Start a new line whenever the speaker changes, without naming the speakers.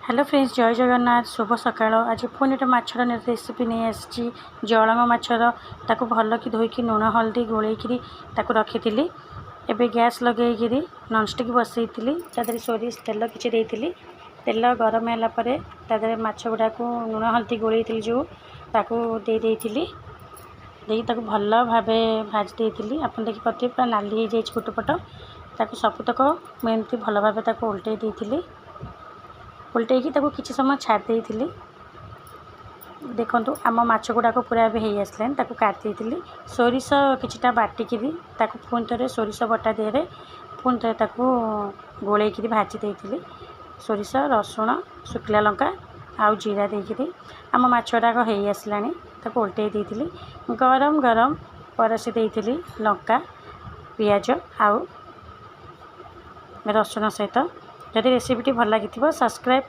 Hello friends, जय जगन्नाथ। शुभ सकाळ। आज पुणी गोटे माछर रेसिपी नहीं आसी जलंग माछर ताकू भल कि धोईकी लुण हल्दी गोलेकी रखी। एबे गैस लगे नॉनस्टिक बसई तादे सोरिष तेल किसी तेल गरम है माछ गुड़ा को लुण हल्दी गोलई जो भल भाव भाजी देती। आप देखिए पूरा नाली हो जाए गोटेपट सबुतक मुझे भल भाव उल्टे देती। उल्टेकी किसी समय छाड़ी देखूँ आम माछ गुड़ाक पूरा भी हो आसलानी काटी सोरिष किछटा बाटिकी पुणी थे सोरिष बटा देहरे पुणी थे गोलैकी भाजी देती। सोरिष रसुण शुखला लंका आउ जीरा देकी आम माछ गुड़ाक हो आसलानी उल्टे देती। गरम गरम परसी देती लंका पियाज आउ रसुण सहित। जदि रेसिपीटी भल लगी सब्सक्राइब